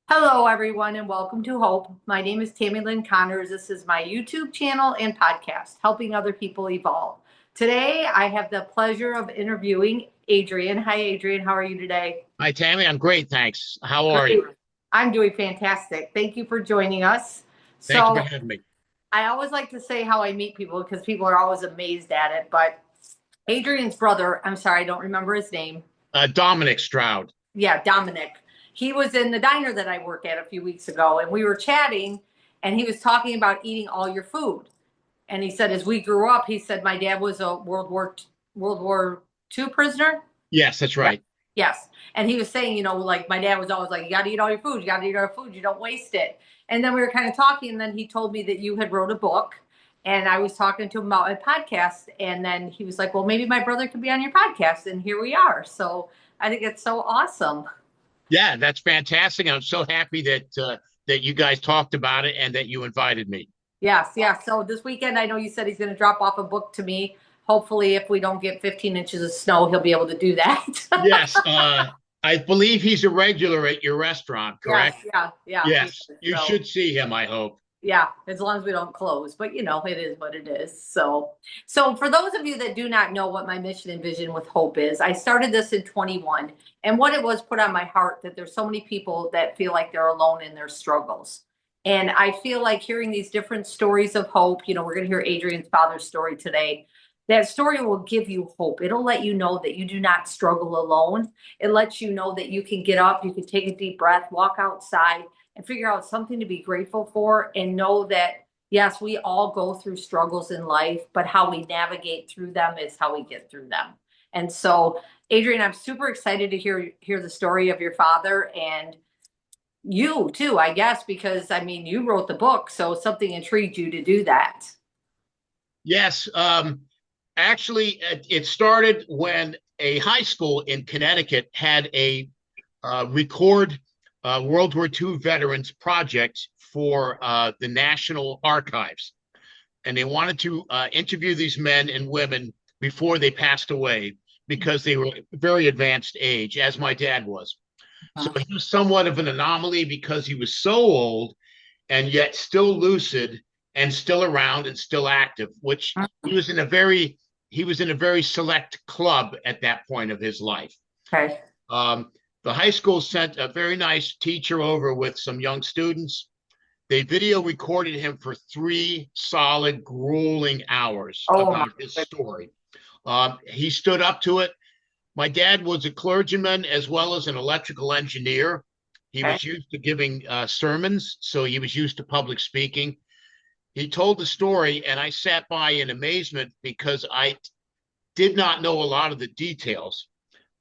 Hello, everyone, and welcome to Hope. My name is Tammy Lynn Connors. This is my YouTube channel and podcast, helping other people evolve. Today, I have the pleasure of interviewing Adrian. Hi, Adrian. How are you today? Hi, Tammy. I'm great, thanks. How are you? Great. I'm doing fantastic. Thank you for joining us. Thank you for So, having me. I always like to say how I meet people because people are always amazed at it. But Adrian's brother, I'm sorry, I don't remember his name. Dominic Stroud. Yeah, Dominic. He was in the diner that I work at a few weeks ago, and we were chatting, and he was talking about eating all your food. And he said, as we grew up, he said my dad was a World War II prisoner. Yes, that's Yeah. right. Yes. And he was saying, like my dad was always like, you got to eat all your food. You got to eat all your food. You don't waste it. And then we were kind of talking, and then he told me that you had wrote a book, and I was talking to him about a podcast, and then he was like, well, maybe my brother could be on your podcast, and here we are. So I think it's so awesome. Yeah, that's fantastic. I'm so happy that you guys talked about it and that you invited me. Yes, yes. So this weekend, I know you said he's going to drop off a book to me. Hopefully, if we don't get 15 inches of snow, he'll be able to do that. Yes, I believe he's a regular at your restaurant, Yes, correct? yeah, yeah. Yes, you So, should see him, I hope. yeah, as long as we don't close, but it is what it is. So for those of you that do not know what my mission and vision with Hope is, I started this in 21, and what it was put on my heart that there's so many people that feel like they're alone in their struggles. And I feel like hearing these different stories of hope, we're going to hear Adrian's father's story today. That story will give you hope. It'll let you know that you do not struggle alone. It lets you know that you can get up, you can take a deep breath, walk outside, and figure out something to be grateful for, and know that yes, we all go through struggles in life, but how we navigate through them is how we get through them. And so, Adrian, I'm super excited to hear the story of your father, and you too, I guess, because I mean you wrote the book, so something intrigued you to do that. Yes, actually, it started when a high school in Connecticut had a record World War II veterans project for the National Archives. And they wanted to interview these men and women before they passed away because they were very advanced age, as my dad was. So he was somewhat of an anomaly because he was so old and yet still lucid and still around and still active, which he was in a very select club at that point of his life. Okay. Um, the high school sent a very nice teacher over with some young students. They video recorded him for 3 solid, grueling hours Oh my about his goodness. story. He stood up to it. My dad was a clergyman as well as an electrical engineer. He Okay. was used to giving sermons, so he was used to public speaking. He told the story, and I sat by in amazement because I did not know a lot of the details.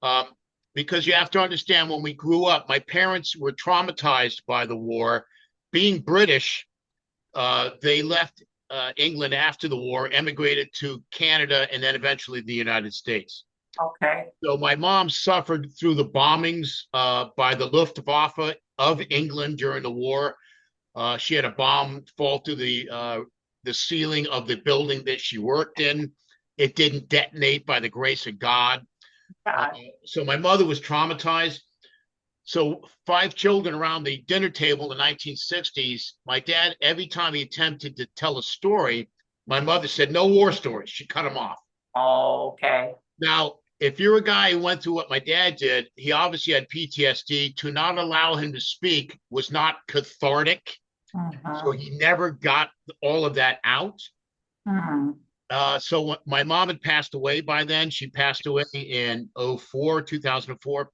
Um, because you have to understand, when we grew up, my parents were traumatized by the war. Being British, they left England after the war, emigrated to Canada, and then eventually the United States. Okay. So my mom suffered through the bombings by the Luftwaffe of England during the war. She had a bomb fall through the ceiling of the building that she worked in. It didn't detonate by the grace of God. Uh, God. so my mother was traumatized. So 5 children around the dinner table in the 1960s. My dad, every time he attempted to tell a story, my mother said, no war stories. She cut him off. Oh, okay. Now, if you're a guy who went through what my dad did, he obviously had PTSD. To not allow him to speak was not cathartic. So Mhm. he never got all of that out. Mhm. So my mom had passed away by then. She passed away in 2004.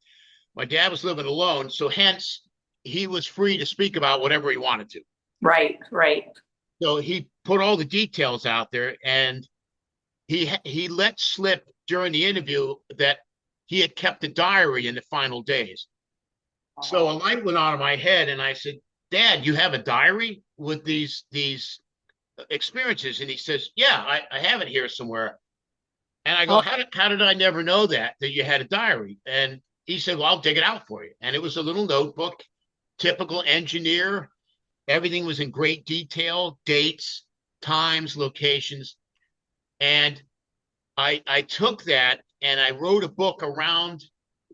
My dad was living alone. So hence, he was free to speak about whatever he wanted to. Right, right. So he put all the details out there, and he let slip during the interview that he had kept a diary in the final days. So a Oh, light went on in my head, and I said, "Dad, you have a diary with these experiences?" And he says, "Yeah, I have it here somewhere." And I go, oh, how did I never know that you had a diary?" And he said, "Well, I'll dig it out for you." And it was a little notebook, typical engineer. Everything was in great detail, dates, times, locations. And I took that and I wrote a book around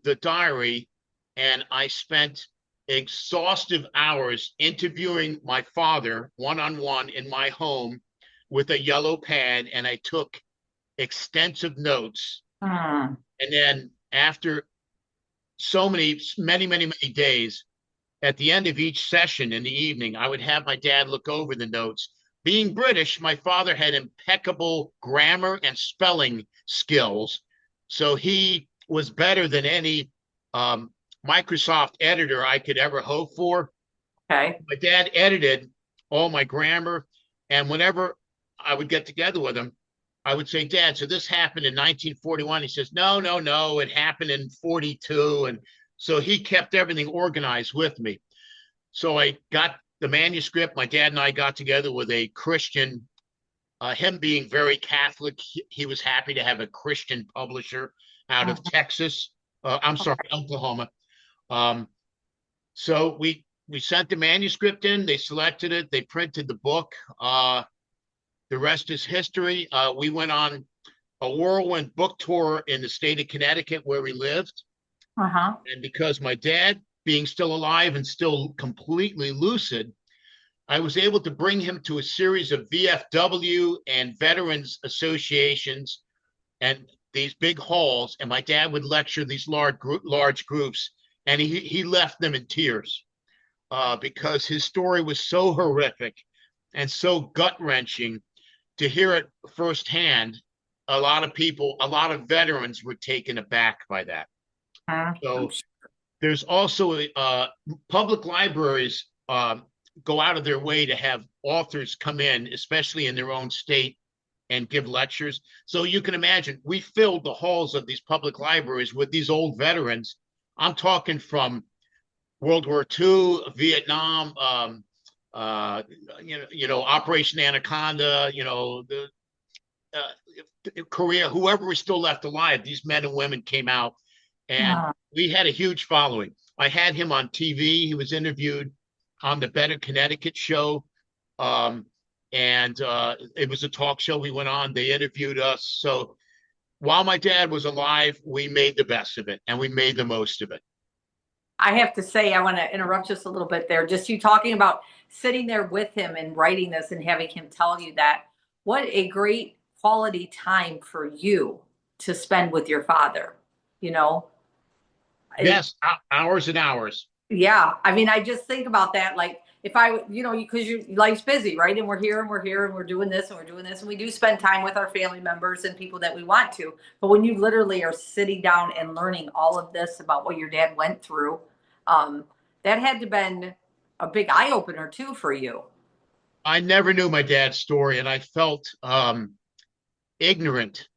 the diary, and I spent exhaustive hours interviewing my father one-on-one in my home with a yellow pad, and I took extensive notes. Hmm. And then after so many days, at the end of each session in the evening, I would have my dad look over the notes. Being British, my father had impeccable grammar and spelling skills. So he was better than any um, Microsoft editor I could ever hope for. Okay. My dad edited all my grammar. And whenever I would get together with him, I would say, Dad, so this happened in 1941. He says, no, no, no, it happened in 42. And so he kept everything organized with me. So I got the manuscript. My dad and I got together with a Christian, him being very Catholic. He was happy to have a Christian publisher out of Mhm. Texas. I'm sorry, Oklahoma. Um, so we sent the manuscript in. They selected it. They printed the book. The rest is history. We went on a whirlwind book tour in the state of Connecticut where we lived. Uh-huh. And because my dad, being still alive and still completely lucid, I was able to bring him to a series of VFW and veterans associations and these big halls. And my dad would lecture these large groups, and he left them in tears because his story was so horrific and so gut wrenching. To hear it firsthand, a lot of people, a lot of veterans were taken aback by that. I'm So sure. there's also public libraries go out of their way to have authors come in, especially in their own state, and give lectures. So you can imagine we filled the halls of these public libraries with these old veterans. I'm talking from World War II, Vietnam, Operation Anaconda, Korea, whoever was still left alive. These men and women came out, and Hmm. we had a huge following. I had him on TV. He was interviewed on the Better Connecticut show. Um, and it was a talk show we went on. They interviewed us. So while my dad was alive, we made the best of it and we made the most of it. I have to say, I want to interrupt just a little bit there. Just you talking about sitting there with him and writing this and having him tell you that. What a great quality time for you to spend with your father. You know, it, Yes, hours and hours. yeah. I mean, I just think about that. Like, if I, because your life's busy, right? And we're here and we're here and we're doing this and we're doing this. And we do spend time with our family members and people that we want to. But when you literally are sitting down and learning all of this about what your dad went through, um, that had to been a big eye opener too for you. I never knew my dad's story, and I felt ignorant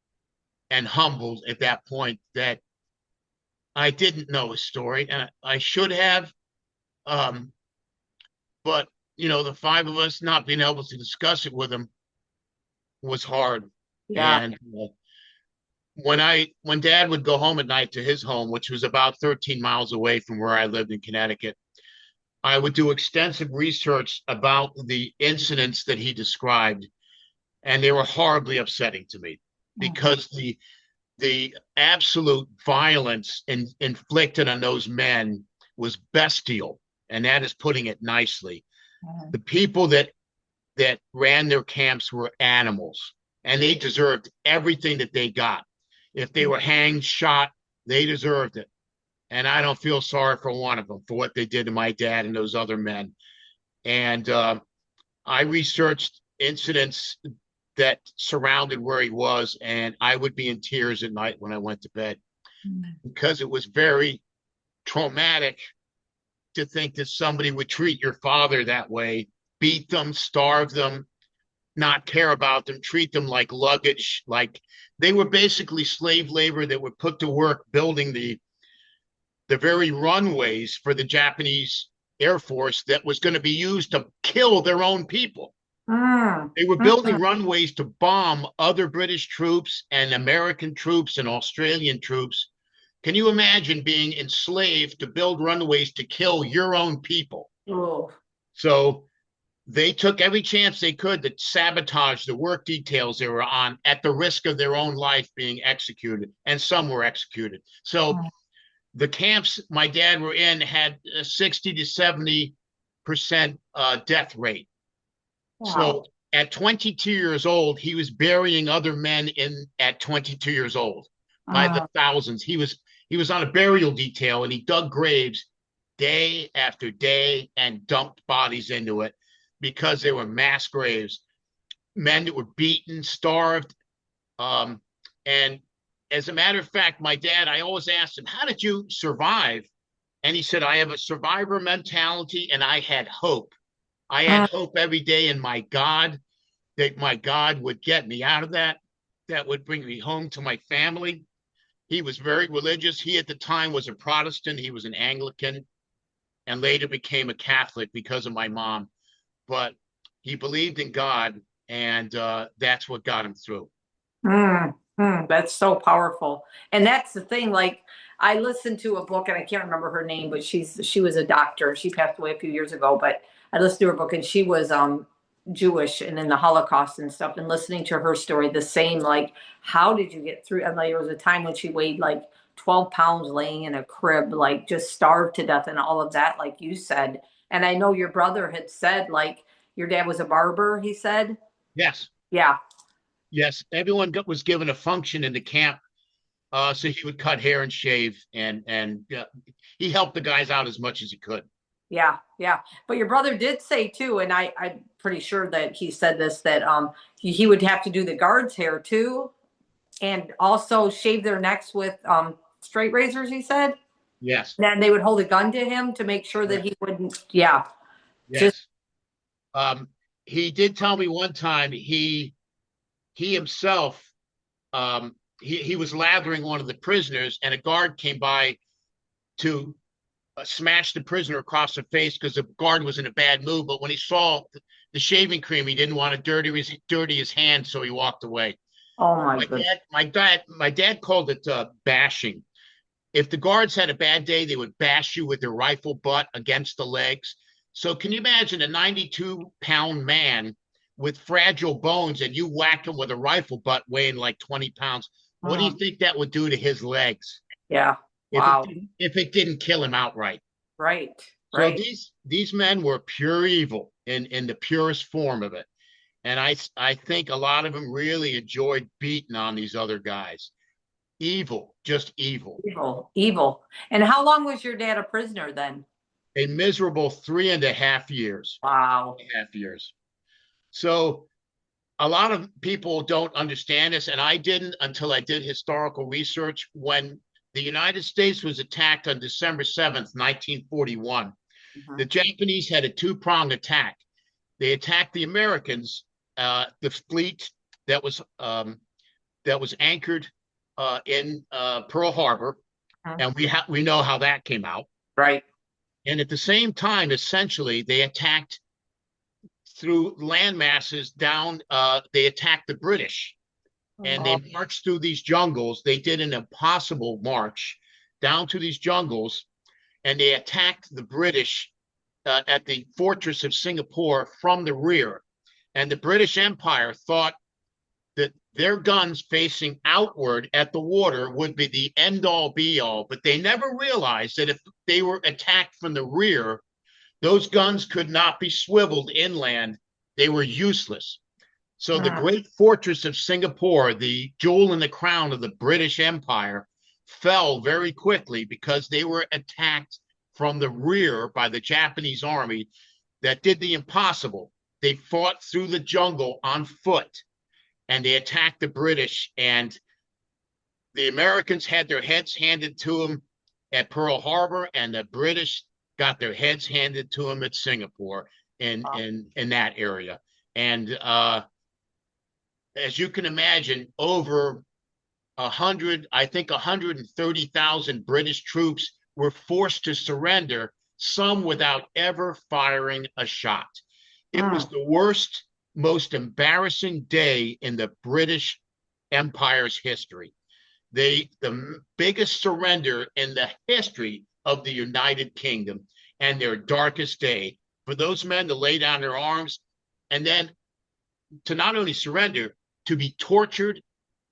and humbled at that point that I didn't know his story, and I should have. Um, but the five of us not being able to discuss it with him was hard. Yeah. And when Dad would go home at night to his home, which was about 13 miles away from where I lived in Connecticut, I would do extensive research about the incidents that he described, and they were horribly upsetting to me Mhm. because the absolute violence inflicted on those men was bestial, and that is putting it nicely. Mhm. The people that ran their camps were animals, and they deserved everything that they got. If they were hanged, shot, they deserved it. And I don't feel sorry for one of them for what they did to my dad and those other men. And I researched incidents that surrounded where he was, and I would be in tears at night when I went to bed because it was very traumatic to think that somebody would treat your father that way, beat them, starve them, not care about them, treat them like luggage, like they were basically slave labor that were put to work building the very runways for the Japanese Air Force that was going to be used to kill their own people. Mm. They were building Mm. runways to bomb other British troops and American troops and Australian troops. Can you imagine being enslaved to build runways to kill your own people? Oh. So they took every chance they could to sabotage the work details they were on at the risk of their own life being executed, and some were executed. So the camps my dad were in had a 60 to 70% death rate. So Wow. at 22 years old, he was burying other men in at 22 years old by the Mm, thousands. He was on a burial detail and he dug graves day after day and dumped bodies into it because they were mass graves. Men that were beaten, starved, and as a matter of fact, my dad, I always asked him, "How did you survive?" And he said, "I have a survivor mentality and I had hope. I had mm, hope every day in my God that my God would get me out of that, that would bring me home to my family." He was very religious. He at the time was a Protestant, he was an Anglican, and later became a Catholic because of my mom. But he believed in God, and that's what got him through. that's so powerful. And that's the thing, like I listened to a book and I can't remember her name, but she was a doctor. She passed away a few years ago, but I listened to her book and she was Jewish and in the Holocaust and stuff, and listening to her story, the same, like, how did you get through? And like there was a time when she weighed like 12 pounds laying in a crib, like just starved to death and all of that, like you said. And I know your brother had said like your dad was a barber, he said. Yes, Yeah. yes. Everyone was given a function in the camp, so he would cut hair and shave, and he helped the guys out as much as he could. Yeah, yeah. But your brother did say too, and I'm pretty sure that he said this, that he would have to do the guards' hair too, and also shave their necks with straight razors, he said. Yes, Then they would hold a gun to him to make sure that correct. he wouldn't, yeah. Just Yes. Um, he did tell me one time he himself he was lathering one of the prisoners, and a guard came by to smash the prisoner across the face because the guard was in a bad mood. But when he saw the shaving cream, he didn't want to dirty his hands, so he walked away. oh my My goodness. dad, my dad called it bashing. If the guards had a bad day, they would bash you with their rifle butt against the legs. So can you imagine a 92-pound man with fragile bones and you whack him with a rifle butt weighing like 20 pounds? What do you Mm, think that would do to his legs yeah. if it Wow. didn't, if it didn't kill him outright? Right. So Right. these men were pure evil in the purest form of it. And I think a lot of them really enjoyed beating on these other guys. Evil, just evil. Evil. Evil. And how long was your dad a prisoner then? A miserable 3.5 years. Wow. 3.5 years. So a lot of people don't understand this, and I didn't until I did historical research. When the United States was attacked on December 7th, 1941, Mhm. the Japanese had a two-pronged attack. They attacked the Americans, the fleet that was anchored in Pearl Harbor, Mhm. and we know how that came out. Right. And at the same time, essentially, they attacked through land masses down. They attacked the British, and they Oh, marched through these jungles. They did an impossible march down to these jungles, and they attacked the British at the fortress of Singapore from the rear. And the British Empire thought that their guns facing outward at the water would be the end all be all, but they never realized that if they were attacked from the rear, those guns could not be swiveled inland. They were useless. So the mm, great fortress of Singapore, the jewel in the crown of the British Empire, fell very quickly because they were attacked from the rear by the Japanese army that did the impossible. They fought through the jungle on foot and they attacked the British, and the Americans had their heads handed to them at Pearl Harbor, and the British got their heads handed to them at Singapore in that area. And as you can imagine, over 100, I think 130,000 British troops were forced to surrender, some without ever firing a shot. It was mm. the worst, most embarrassing day in the British Empire's history. The biggest surrender in the history of the United Kingdom, and their darkest day for those men to lay down their arms and then to not only surrender, to be tortured,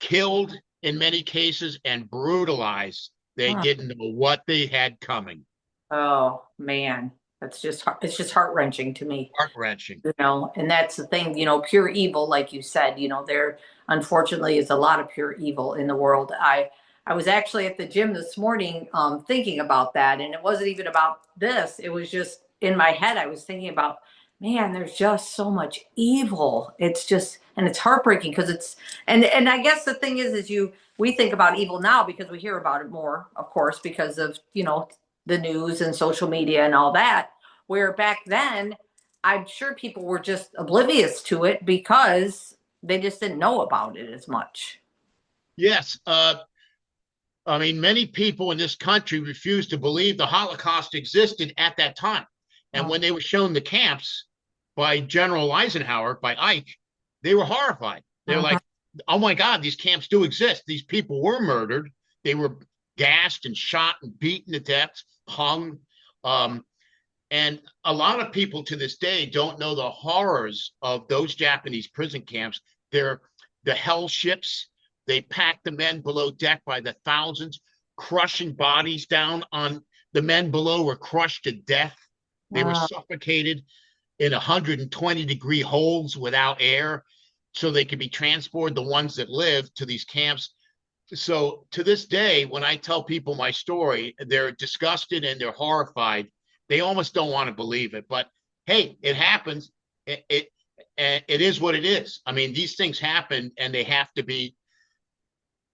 killed in many cases, and brutalized. They Huh. didn't know what they had coming. Oh man, it's just heart-wrenching to me. Heart-wrenching. And that's the thing, pure evil, like you said, there unfortunately is a lot of pure evil in the world. I was actually at the gym this morning, thinking about that, and it wasn't even about this. It was just in my head. I was thinking about, man, there's just so much evil. It's just, and it's heartbreaking because and I guess the thing is we think about evil now because we hear about it more, of course, because of, the news and social media and all that. Where back then, I'm sure people were just oblivious to it because they just didn't know about it as much. Yes. I mean, many people in this country refused to believe the Holocaust existed at that time. And Oh, when they were shown the camps by General Eisenhower, by Ike, they were horrified. They're mhm. like, oh my God, these camps do exist. These people were murdered. They were gassed and shot and beaten to death, hung. Um, and a lot of people to this day don't know the horrors of those Japanese prison camps. They're the hell ships. They packed the men below deck by the thousands, crushing bodies down on the men below were crushed to death. They were Uh, suffocated in 120-degree holes without air so they could be transported, the ones that lived, to these camps. So to this day, when I tell people my story, they're disgusted and they're horrified. They almost don't want to believe it, but hey, it happens. It is what it is. I mean, these things happen, and they have to be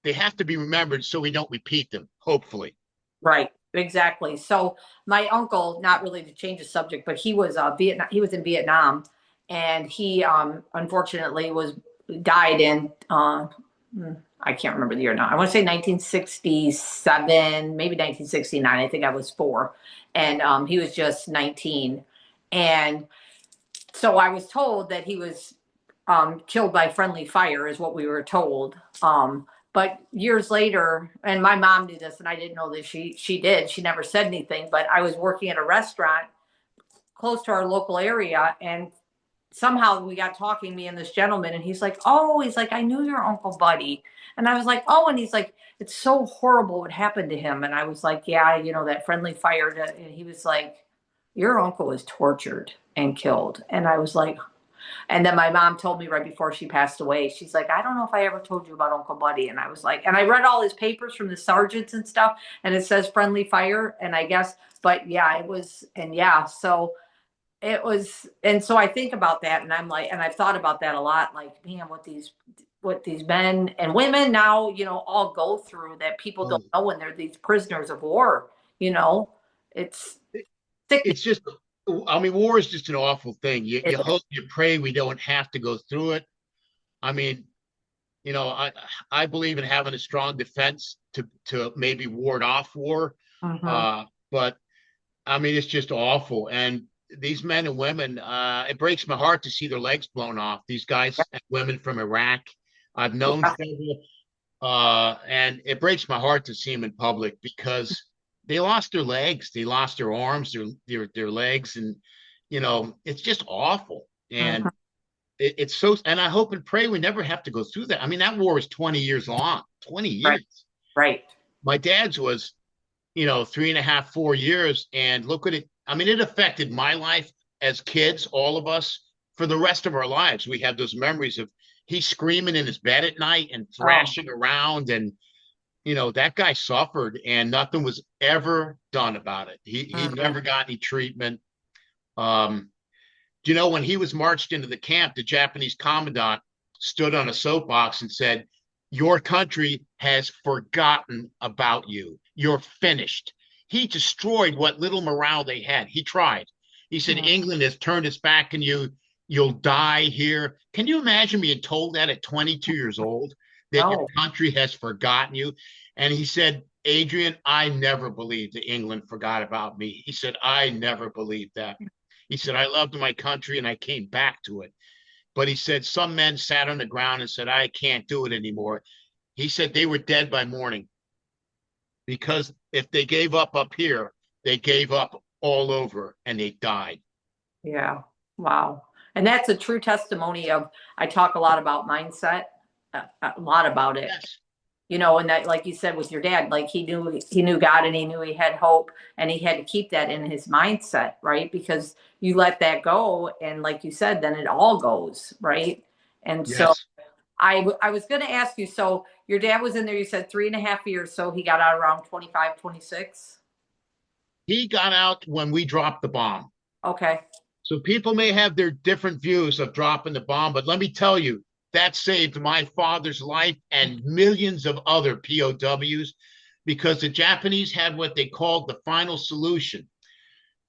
remembered so we don't repeat them. Hopefully, right, exactly. So my uncle, not really to change the subject, but he was Vietnam. He was in Vietnam, and he unfortunately was died in I can't remember the year now. I want to say 1967, maybe 1969. I think I was 4, and he was just 19, and so I was told that he was killed by friendly fire, is what we were told. But years later, and my mom knew this, and I didn't know that she did. She never said anything. But I was working at a restaurant close to our local area, and somehow we got talking, me and this gentleman, and he's like, I knew your Uncle Buddy. And I was like, oh, and he's like, it's so horrible what happened to him. And I was like, yeah, that friendly fire. And he was like, your uncle was tortured and killed. And I was like, and then my mom told me right before she passed away, she's like, I don't know if I ever told you about Uncle Buddy. And I was like, and I read all his papers from the sergeants and stuff, and it says friendly fire. And I guess, but yeah, it was, and yeah, so it was, and so I think about that, and I'm like, and I've thought about that a lot, like, man, what these men and women now, all go through that people don't oh, know when they're these prisoners of war, you know, it's sickening. it's just. I mean, war is just an awful thing. You It, hope, you pray we don't have to go through it. I mean, you know, I believe in having a strong defense to maybe ward off war. mhm. Uh, but I mean, it's just awful. And these men and women, it breaks my heart to see their legs blown off. These guys and women from Iraq, I've known Yeah. several, and it breaks my heart to see them in public because they lost their legs, they lost their arms, their legs, and it's just awful. Mhm. And it's so, and I hope and pray we never have to go through that. I mean, that war is 20 years long, 20 Right, years. right. My dad's was 3.5, 4 years. And look at it. I mean, it affected my life as kids, all of us, for the rest of our lives. We have those memories of he screaming in his bed at night and Oh, thrashing around. And, that guy suffered and nothing was ever done about it. He mhm. never got any treatment. Um, when he was marched into the camp, the Japanese commandant stood on a soapbox and said, your country has forgotten about you. You're finished. He destroyed what little morale they had. He tried. He said, Mhm. England has turned its back on you. You'll die here. Can you imagine being told that at 22 years old, that your No. country has forgotten you? And he said, Adrian, I never believed that England forgot about me. He said, I never believed that. He said, I loved my country and I came back to it. But he said, some men sat on the ground and said, I can't do it anymore. He said they were dead by morning because if they gave up here, they gave up all over and they died. Yeah. Wow. And that's a true testimony of, I talk a lot about mindset, a lot about it. Yes. you know, and that, like you said with your dad, like he knew God and he knew he had hope and he had to keep that in his mindset, right? Because you let that go, and like you said, then it all goes, right? And so Yes. I was going to ask you, so your dad was in there, you said 3.5 years, so he got out around 25, 26. He got out when we dropped the bomb. Okay. So people may have their different views of dropping the bomb, but let me tell you, that saved my father's life and millions of other POWs because the Japanese had what they called the final solution.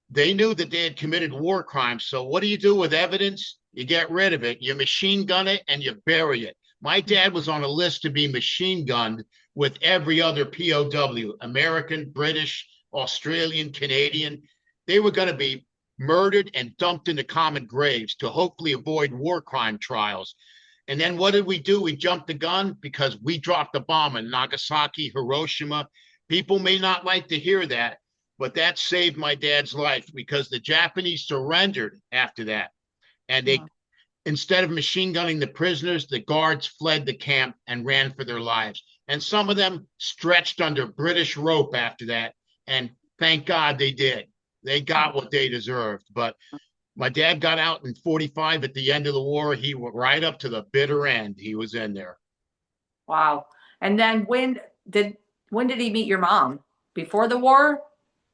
They knew that they had committed war crimes. So what do you do with evidence? You get rid of it, you machine gun it, and you bury it. My dad was on a list to be machine gunned with every other POW, American, British, Australian, Canadian. They were going to be murdered and dumped into common graves to hopefully avoid war crime trials. And then what did we do? We jumped the gun because we dropped the bomb in Nagasaki, Hiroshima. People may not like to hear that, but that saved my dad's life because the Japanese surrendered after that. And they, instead of machine gunning the prisoners, the guards fled the camp and ran for their lives. And some of them stretched under British rope after that. And thank God they did. They got what they deserved. But my dad got out in 45 at the end of the war. He went right up to the bitter end. He was in there. Wow. And then when did he meet your mom? Before the war?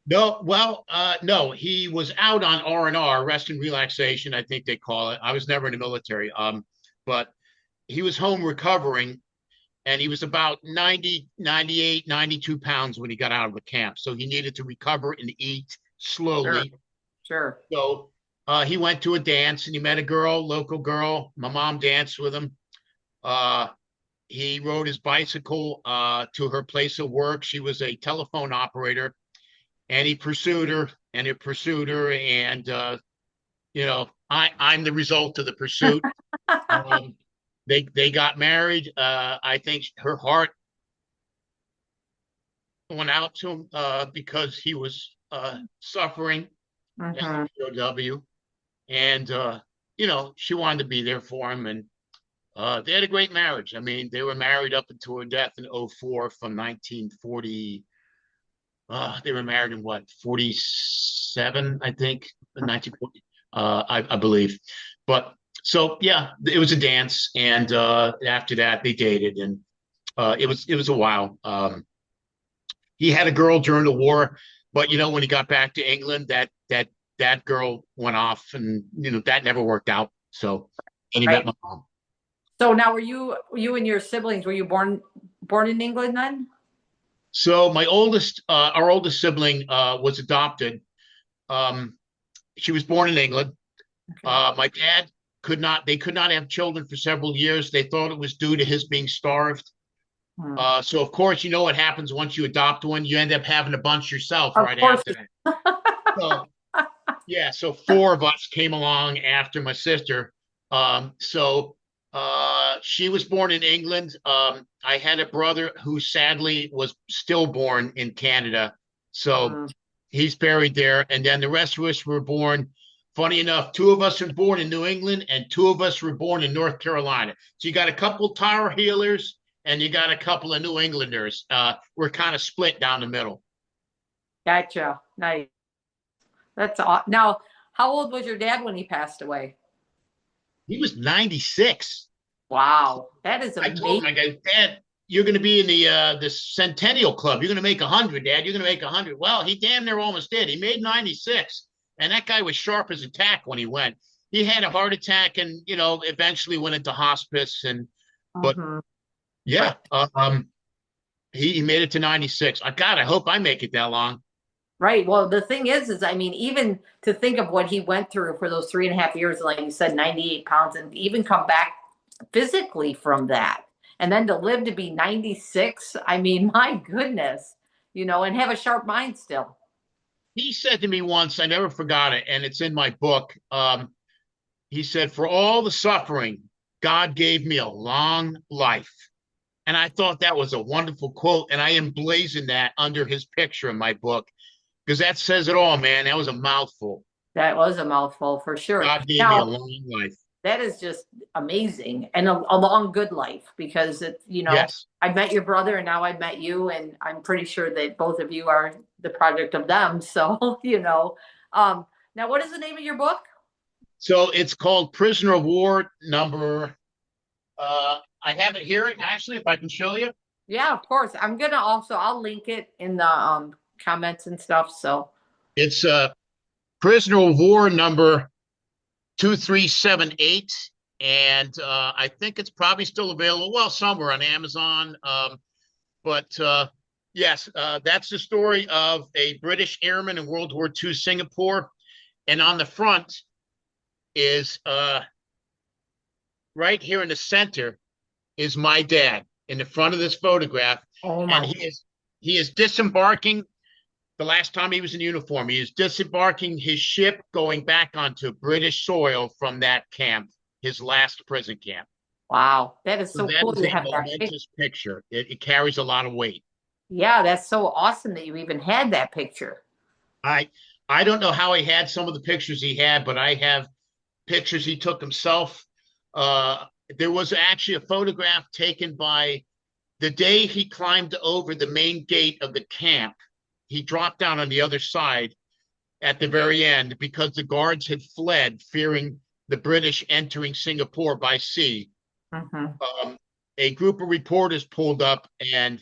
No, well, no, he was out on R&R, rest and relaxation, I think they call it. I was never in the military. But he was home recovering and he was about 90, 98, 92 pounds when he got out of the camp. So he needed to recover and eat Sure. slowly. Sure. So he went to a dance and he met a girl, local girl. My mom danced with him. Uh, he rode his bicycle to her place of work. She was a telephone operator and he pursued her and he pursued her. And, I'm the result of the pursuit. Um, they got married. I think her heart went out to him because he was suffering as Hmm. a POW. And, she wanted to be there for him. And they had a great marriage. I mean, they were married up until her death in '04 from 1940. They were married in what, 47, I think, in 1940, I believe. But so, yeah, it was a dance. And after that, they dated. And it was a while. He had a girl during the war, but when he got back to England, that girl went off, and that never worked out. So, and he met Right. my mom. So now were you and your siblings, were you born in England then? So our oldest sibling, was adopted. Um, she was born in England. Okay. My dad they could not have children for several years. They thought it was due to his being starved. Hmm. So of course, you know what happens once you adopt one, you end up having a bunch yourself Of right course. after that. So yeah, so four of us came along after my sister. So she was born in England. I had a brother who sadly was stillborn in Canada. So Hmm. he's buried there. And then the rest of us were born. Funny enough, two of us were born in New England and two of us were born in North Carolina. So you got a couple Tar Healers and you got a couple of New Englanders. We're kind of split down the middle. Gotcha. Nice. That's all. Now, how old was your dad when he passed away? He was 96. Wow, that is I told amazing. him, I go, Dad, you're going to be in the Centennial Club. You're going to make 100, Dad. You're going to make 100. Well, he damn near almost did. He made 96, and that guy was sharp as a tack when he went. He had a heart attack, and eventually went into hospice. But Hmm. yeah, Right. he made it to 96. I hope I make it that long. Right. Well, the thing is, I mean, even to think of what he went through for those 3.5 years, like you said, 98 pounds, and even come back physically from that, and then to live to be 96, I mean, my goodness, and have a sharp mind still. He said to me once, I never forgot it, and it's in my book. He said, "For all the suffering, God gave me a long life." And I thought that was a wonderful quote. And I emblazoned that under his picture in my book because that says it all, man. That was a mouthful. That was a mouthful for sure. God gave me a Now, long life. that is just amazing, and a long good life, because it's, Yes. I met your brother and now I met you, and I'm pretty sure that both of you are the product of them. So, now what is the name of your book? So it's called Prisoner of War number. I have it here actually, if I can show you. Yeah, of course. I'll link it in the comments and stuff. So, It's Prisoner of War number 2378. And I think it's probably still available, well, somewhere on Amazon. But yes, that's the story of a British airman in World War II, Singapore. And on the front is right here in the center is my dad in the front of this photograph. oh And my, he is disembarking. The last time he was in uniform, he is disembarking his ship going back onto British soil from that camp, his last prison camp. wow, that is So so that cool. is You a have that picture. momentous picture. It carries a lot of weight. Yeah, that's so awesome that you even had that picture. I I don't know how he had some of the pictures he had, but I have pictures he took himself. Uh, there was actually a photograph taken by the day he climbed over the main gate of the camp. He dropped down on the other side at the very end because the guards had fled, fearing the British entering Singapore by sea. Hmm. Um, a group of reporters pulled up and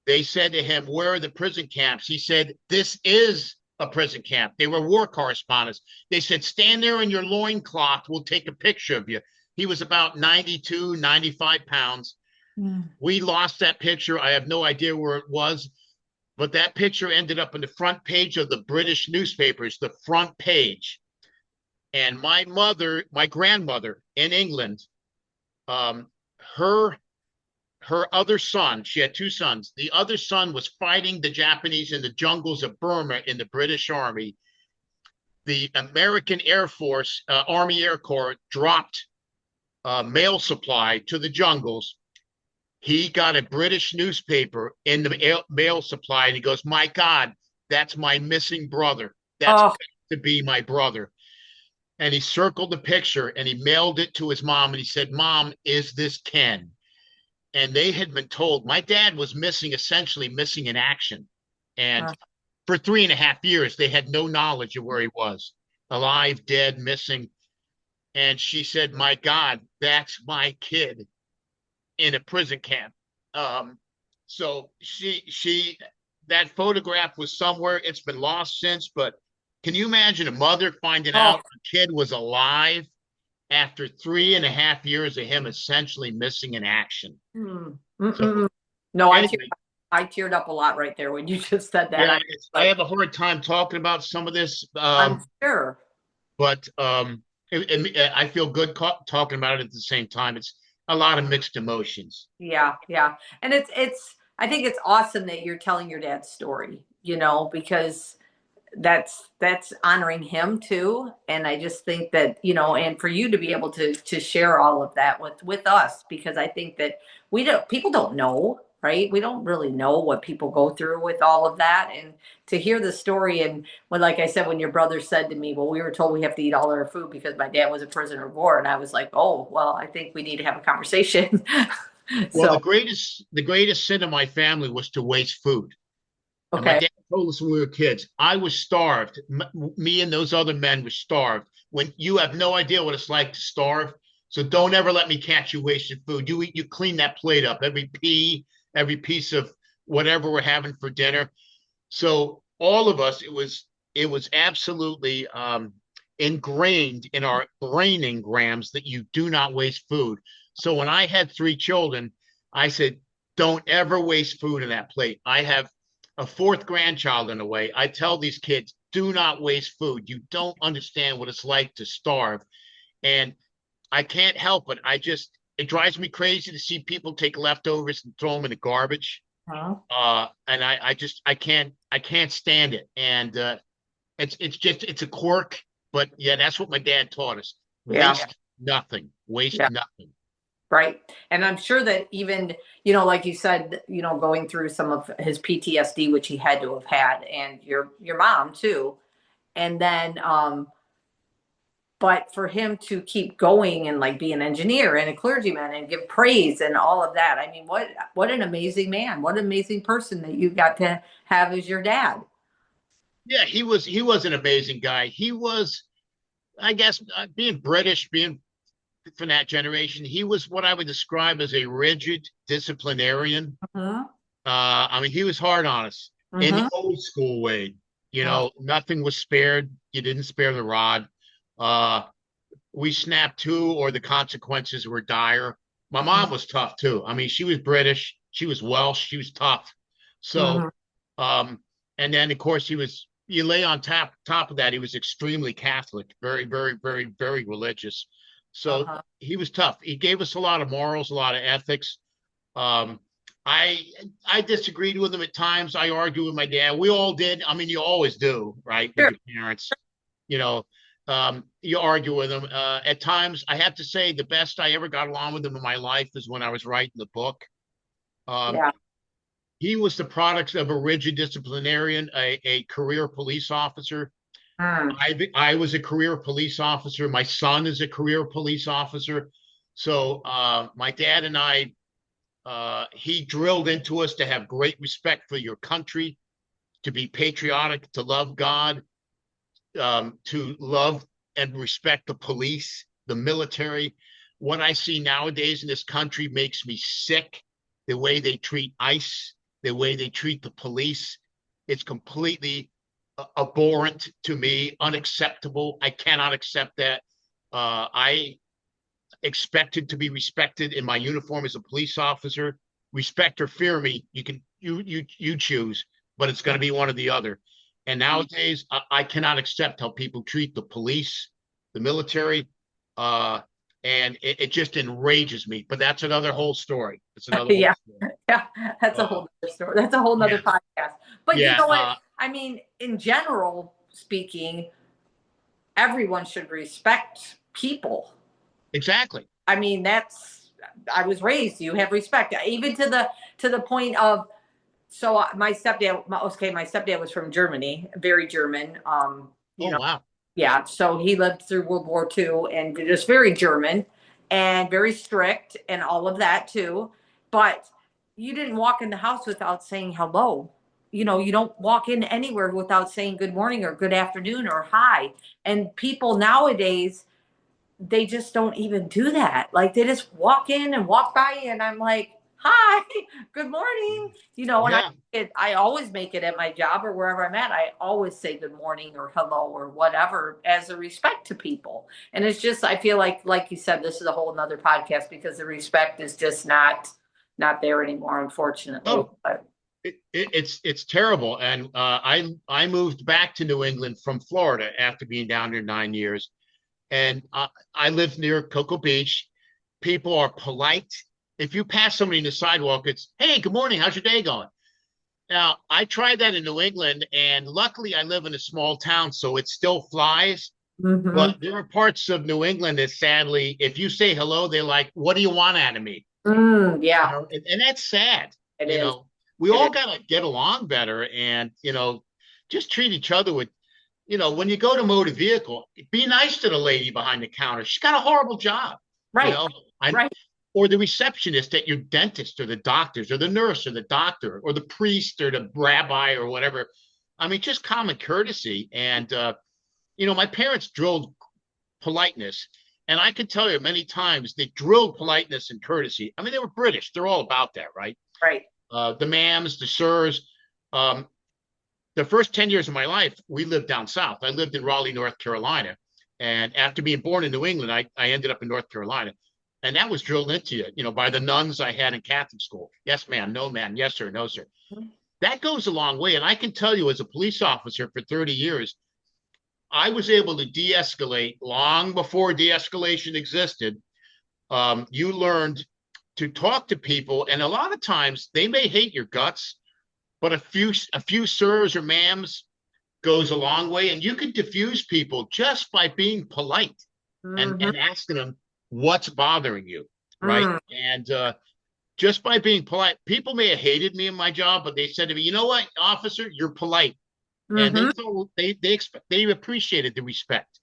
they said to him, "Where are the prison camps?" He said, "This is a prison camp." They were war correspondents. They said, "Stand there in your loincloth. We'll take a picture of you." He was about 92, 95 pounds. Mm. We lost that picture. I have no idea where it was, but that picture ended up in the front page of the British newspapers, the front page. And my grandmother in England, um, her her other son, she had two sons. The other son was fighting the Japanese in the jungles of Burma in the British Army. The American Air Force, Army Air Corps, dropped mail supply to the jungles. He got a British newspaper in the mail supply, and he goes, "My God, that's my missing brother. That's Oh, got to be my brother." And he circled the picture and he mailed it to his mom, and he said, "Mom, is this Ken?" And they had been told my dad was missing, essentially missing in action. And uh, for 3.5 years, they had no knowledge of where he was, alive, dead, missing. And she said, "My God, that's my kid in a prison camp." Um, so that photograph was somewhere. It's been lost since, but can you imagine a mother finding oh, out her kid was alive after 3.5 years of him essentially missing in action? mm, So mm-mm. No, anyway, I teared up a lot right there when you just said that. yeah, I I like, have a hard time talking about some of this, I'm sure. but I feel good talking about it at the same time. It's a lot of mixed emotions. Yeah, yeah. And I think it's awesome that you're telling your dad's story, because that's honoring him too. And I just think that, and for you to be able to share all of that with us, because I think that people don't know, right? We don't really know what people go through with all of that. And to hear the story, and like I said, when your brother said to me, "Well, we were told we have to eat all our food because my dad was a prisoner of war," and I was like, "Oh, well, I think we need to have a conversation." Well, the So, greatest sin of my family was to waste food. And my okay. dad told us when we were kids, I was starved. Me and those other men were starved. When you have no idea what it's like to starve, so don't ever let me catch you wasting food. You clean that plate up, every pea, every piece of whatever we're having for dinner. So all of us, it was absolutely ingrained in our brain engrams that you do not waste food. So when I had three children, I said, "Don't ever waste food in that plate." I have a fourth grandchild in a way. I tell these kids, "Do not waste food. You don't understand what it's like to starve." And I can't help it. It drives me crazy to see people take leftovers and throw them in the garbage. Huh? And I can't stand it. And it's a quirk, but yeah, that's what my dad taught us. Yeah. Waste nothing. Waste Yeah. nothing. Right. And I'm sure that even, like you said, going through some of his PTSD, which he had to have had, and your mom too. And then But for him to keep going and like be an engineer and a clergyman and give praise and all of that, I mean, what an amazing man, what an amazing person that you got to have as your dad. Yeah, he was an amazing guy. He was, I guess, being British, being from that generation, he was what I would describe as a rigid disciplinarian. Mm-hmm. I mean, he was hard on us in the Mm-hmm. old school way. Oh, Nothing was spared. You didn't spare the rod. Uh, we snapped two, or the consequences were dire. My mom was tough too. I mean, she was British, she was Welsh, she was tough. So, mm-hmm. um, and then of course you lay on top of that, he was extremely Catholic, very, very, very, very religious. So Uh-huh. he was tough. He gave us a lot of morals, a lot of ethics. Um, I I disagreed with him at times. I argued with my dad. We all did. I mean, you always do, right, with Sure. your parents. You know, you argue with them. At times, I have to say the best I ever got along with him in my life is when I was writing the book. Um, Yeah. he was the product of a rigid disciplinarian, a career police officer. Mm. I was a career police officer. My son is a career police officer. So my dad and I, he drilled into us to have great respect for your country, to be patriotic, to love God, to love and respect the police, the military. What I see nowadays in this country makes me sick. The way they treat ICE, the way they treat the police, it's completely abhorrent to me, unacceptable. I cannot accept that. I expected to be respected in my uniform as a police officer. Respect or fear me, you choose, but it's going to be one or the other. And nowadays, I cannot accept how people treat the police, the military, uh, and it just enrages me. But that's another whole story. It's another whole Yeah. story. Yeah. That's a Uh, whole other story. That's a whole nother yeah, podcast. But you yeah, know what? I mean, in general speaking, everyone should respect people. exactly. I mean, that's I was raised. You have respect, even to the point of. So my stepdad, my stepdad was from Germany, very German. You Oh know, wow. yeah. So he lived through World War II and just very German and very strict and all of that too. But you didn't walk in the house without saying hello. You know, you don't walk in anywhere without saying good morning or good afternoon or hi. And people nowadays, they just don't even do that. Like they just walk in and walk by, and I'm like, "Hi, good morning." You know, and Yeah. I always make it at my job or wherever I'm at. I always say good morning or hello or whatever as a respect to people. And it's just I feel like you said, this is a whole nother podcast because the respect is just not there anymore, unfortunately. Oh, But it's terrible. And I moved back to New England from Florida after being down there 9 years. And I live near Cocoa Beach. People are polite. If you pass somebody in the sidewalk, it's, hey, good morning. How's your day going? Now, I tried that in New England, and luckily I live in a small town, so it still flies. mm-hmm. But there are parts of New England that sadly, if you say hello, they're like, what do you want out of me? Yeah, And that's sad. it You is. know, we It is. all got to get along better and, just treat each other with, when you go to motor vehicle, be nice to the lady behind the counter. She's got a horrible job, you Right, know, I, right. or the receptionist at your dentist or the doctors or the nurse or the doctor or the priest or the rabbi or whatever. I mean, just common courtesy. And, my parents drilled politeness. And I can tell you many times they drilled politeness and courtesy. I mean, they were British. They're all about that, right? Right. The ma'ams, the sirs. Um, the first 10 years of my life, we lived down south. I lived in Raleigh, North Carolina. And after being born in New England, I ended up in North Carolina. And that was drilled into you, by the nuns I had in Catholic school. Yes, ma'am. No, ma'am. Yes, sir. No, sir. That goes a long way. And I can tell you, as a police officer for 30 years, I was able to de escalate long before de escalation existed. You learned to talk to people. And a lot of times they may hate your guts, but a few sirs or ma'ams goes a long way, and you can diffuse people just by being polite and Mm-hmm. and asking them what's bothering you, right? Mm. And just by being polite, people may have hated me in my job, but they said to me, "You know what, officer, you're polite," and they Mm-hmm. thought they appreciated the respect.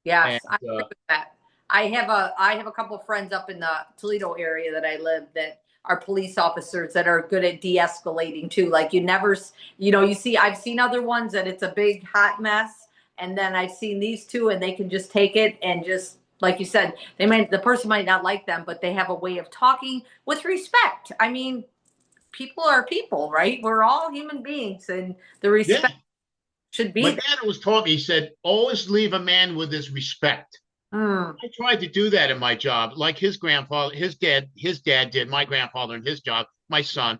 Yes, And I agree with that. I have a couple of friends up in the Toledo area that I live that are police officers that are good at de-escalating too. Like you never, I've seen other ones that it's a big hot mess, and then I've seen these two and they can just take it and just like you said, the person might not like them, but they have a way of talking with respect. I mean, people are people, right? We're all human beings, and the yeah, respect should my be there. dad always taught me, he said, always leave a man with his respect. Mm, I tried to do that in my job, like his dad did, my grandfather in his job, my son.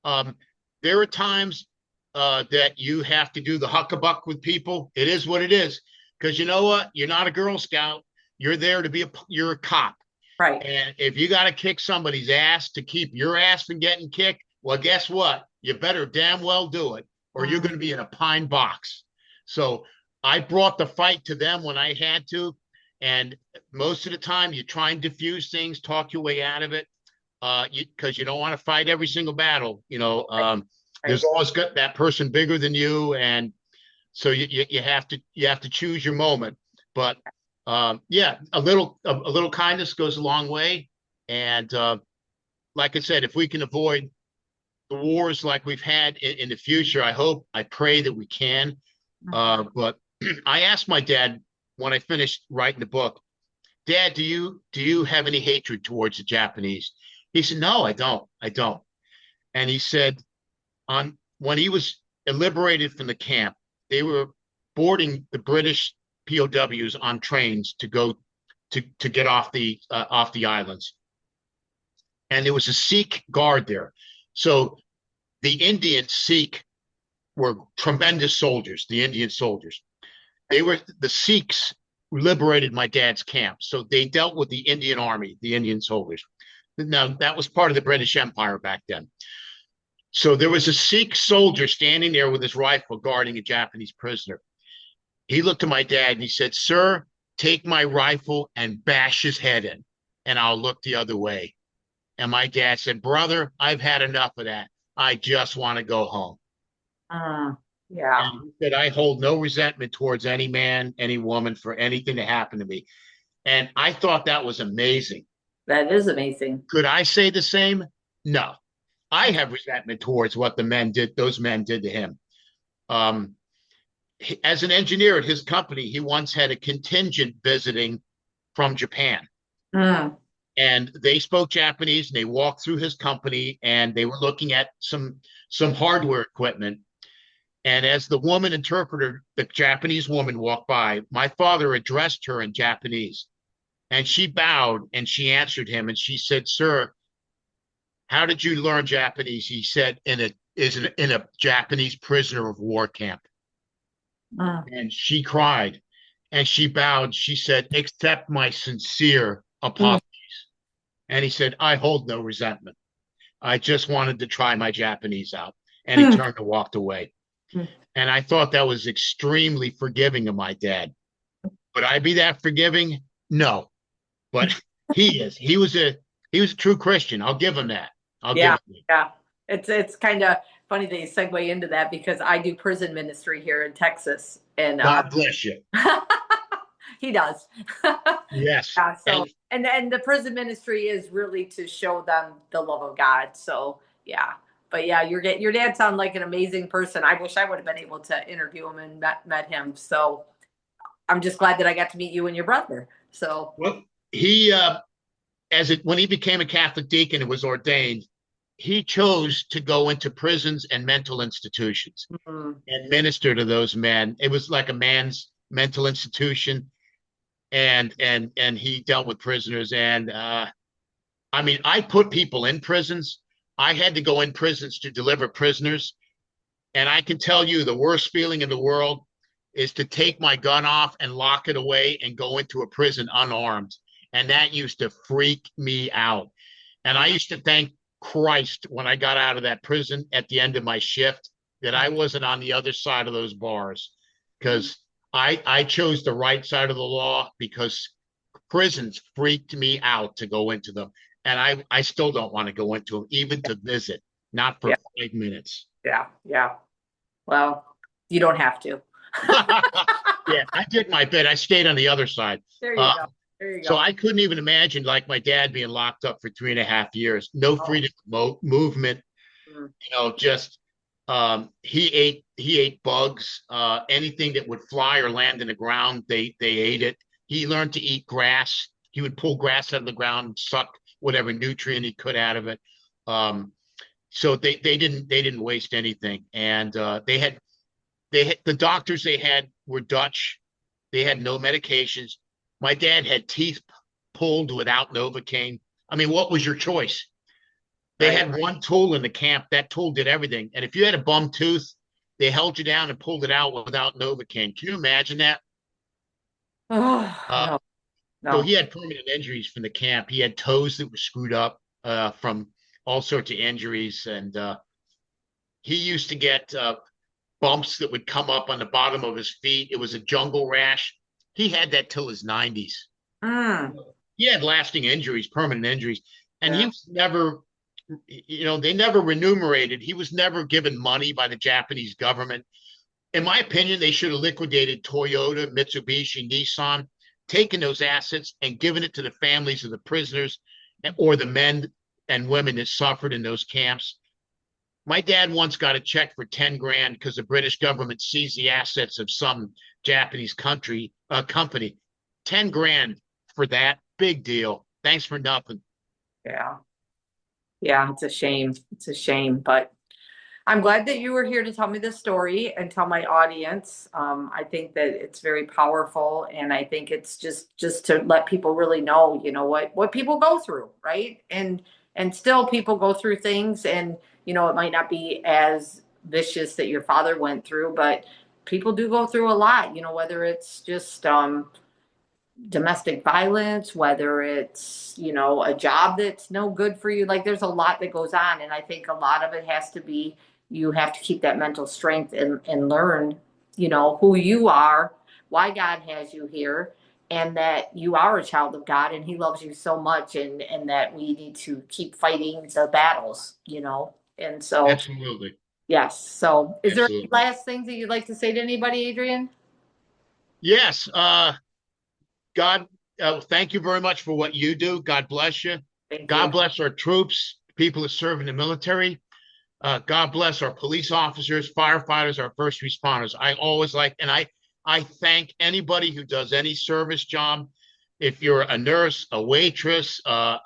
Um, there are times that you have to do the huckabuck with people. It is what it is. Because you know what? You're not a Girl Scout. You're there to you're a cop. right. And if you got to kick somebody's ass to keep your ass from getting kicked, well, guess what? You better damn well do it, or you're Mm, going to be in a pine box. So I brought the fight to them when I had to. And most of the time, you try and diffuse things, talk your way out of it, because you don't want to fight every single battle. right, There's right. always got that person bigger than you, and so you have to choose your moment. But yeah, a little kindness goes a long way. And like I said, if we can avoid the wars like we've had in the future, I pray that we can. Mhm. But I asked my dad when I finished writing the book, Dad, do you have any hatred towards the Japanese? He said, No, I don't. And he said, on when he was liberated from the camp, they were boarding the British POWs on trains to go to get off the islands, and there was a Sikh guard there. So the Indian Sikh were tremendous soldiers. The Indian soldiers, the Sikhs liberated my dad's camp, so they dealt with the Indian army, the Indian soldiers. Now that was part of the British Empire back then. So there was a Sikh soldier standing there with his rifle guarding a Japanese prisoner. He looked at my dad and he said, Sir, take my rifle and bash his head in, and I'll look the other way. And my dad said, Brother, I've had enough of that. I just want to go home. Mm, yeah, And he said, I hold no resentment towards any man, any woman for anything that happened to me. And I thought that was amazing. that is amazing. Could I say the same? No. I have resentment towards what those men did to him. Um, as an engineer at his company, he once had a contingent visiting from Japan. Mm, And they spoke Japanese, and they walked through his company, and they were looking at some hardware equipment. And as the woman interpreter, the Japanese woman walked by, my father addressed her in Japanese, and she bowed and she answered him, and she said, Sir, how did you learn Japanese? He said, in a Japanese prisoner of war camp. mm, And she cried and she bowed. She said, Accept my sincere mm, apologies. And he said, I hold no resentment. I just wanted to try my Japanese out. And he mm, turned and walked away. mm. And I thought that was extremely forgiving of my dad. Would I be that forgiving? No. But he is. He was a true Christian. I'll give him that. I'll give Yeah, him that. yeah. It's kind of funny that you segue into that because I do prison ministry here in Texas, and God bless you. he does. Yes. Yeah, so And and the prison ministry is really to show them the love of God. So yeah, but yeah, your dad sounded like an amazing person. I wish I would have been able to interview him and met him. So I'm just glad that I got to meet you and your brother. So well, he when he became a Catholic deacon and was ordained, he chose to go into prisons and mental institutions mm, and minister to those men. It was like a man's mental institution, and he dealt with prisoners. And I mean, I put people in prisons. I had to go in prisons to deliver prisoners, and I can tell you the worst feeling in the world is to take my gun off and lock it away and go into a prison unarmed. And that used to freak me out. And I used to thank Christ when I got out of that prison at the end of my shift that I wasn't on the other side of those bars, because I chose the right side of the law, because prisons freaked me out to go into them. And I still don't want to go into them, even to visit, not for yeah, 5 minutes. yeah, yeah. Well, you don't have to. Yeah, I did my bit. I stayed on the other side. There you Uh, go. There you so go. I couldn't even imagine like my dad being locked up for 3.5 years, no Oh, freedom of movement. mm, Just he ate bugs, anything that would fly or land in the ground, they ate it. He learned to eat grass. He would pull grass out of the ground and suck whatever nutrient he could out of it. Um, so they didn't waste anything, and they had the doctors they had were Dutch. They had no medications. My dad had teeth pulled without Novocaine. I mean, what was your choice? They right. had one tool in the camp. That tool did everything. And if you had a bum tooth, they held you down and pulled it out without Novocaine. Can you imagine that? Oh, Uh, no, so no. he had permanent injuries from the camp. He had toes that were screwed up from all sorts of injuries. And he used to get bumps that would come up on the bottom of his feet. It was a jungle rash. He had that till his 90s. Mm, He had lasting injuries, permanent injuries. And he yeah. was never, they never remunerated. He was never given money by the Japanese government. In my opinion, they should have liquidated Toyota, Mitsubishi, Nissan, taken those assets and given it to the families of the prisoners or the men and women that suffered in those camps. My dad once got a check for 10 grand because the British government seized the assets of some Japanese company. 10 grand for that. Big deal. Thanks for nothing. Yeah. Yeah. It's a shame. It's a shame, but I'm glad that you were here to tell me this story and tell my audience. I think that it's very powerful, and I think it's just to let people really know, what people go through, right? And still people go through things, and it might not be as vicious that your father went through, but people do go through a lot. Whether it's just domestic violence, whether it's, a job that's no good for you. Like there's a lot that goes on. And I think a lot of it has to be, you have to keep that mental strength and learn, who you are, why God has you here, and that you are a child of God and he loves you so much, and that we need to keep fighting the battles, And so, Absolutely. yes. So is there any Absolutely. last things that you'd like to say to anybody, Adrian? Yes. God, thank you very much for what you do. God bless you. Thank God you. bless our troops, people that serve in the military. God bless our police officers, firefighters, our first responders. I always like, and I thank anybody who does any service job. If you're a nurse, a waitress, a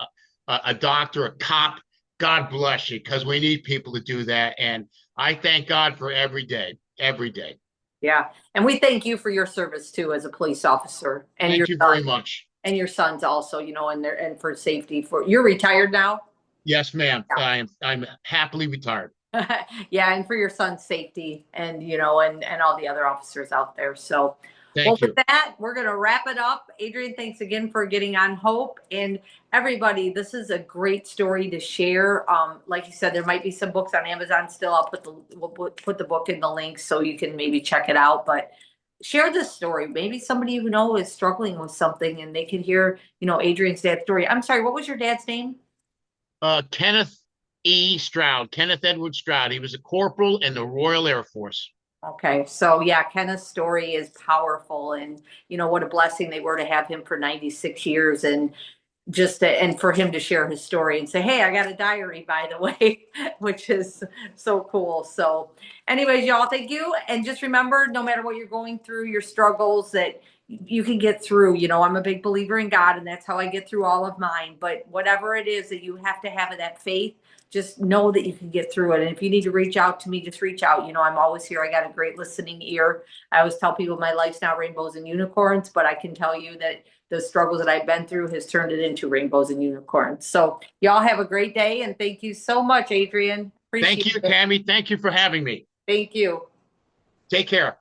doctor, a cop, God bless you, because we need people to do that. And I thank God for every day, every day. Yeah. And we thank you for your service too as a police officer, and your Thank you son very much. and your sons also, and for safety. For you're retired now? Yes, ma'am. I'm happily retired. Yeah. Yeah, and for your son's safety, and and all the other officers out there. So, well, Thank with you. that, we're going to wrap it up. Adrian, thanks again for getting on Hope. And everybody, this is a great story to share. Like you said, there might be some books on Amazon still. We'll put the book in the link so you can maybe check it out. But share this story. Maybe somebody is struggling with something, and they could hear, Adrian's dad's story. I'm sorry, what was your dad's name? Kenneth Stroud, Kenneth Edward Stroud. He was a corporal in the Royal Air Force. Okay, so yeah, Kenneth's story is powerful, and what a blessing they were to have him for 96 years, and and for him to share his story and say, "Hey, I got a diary, by the way," which is so cool. So, anyways, y'all, thank you, and just remember, no matter what you're going through, your struggles, that you can get through. I'm a big believer in God, and that's how I get through all of mine. But whatever it is that you have to have that faith, just know that you can get through it. And if you need to reach out to me, just reach out. I'm always here. I got a great listening ear. I always tell people my life's not rainbows and unicorns, but I can tell you that the struggles that I've been through has turned it into rainbows and unicorns. So y'all have a great day, and thank you so much, Adrian. Thank Appreciate you, it. Tammy. Thank you for having me. Thank you. Take care.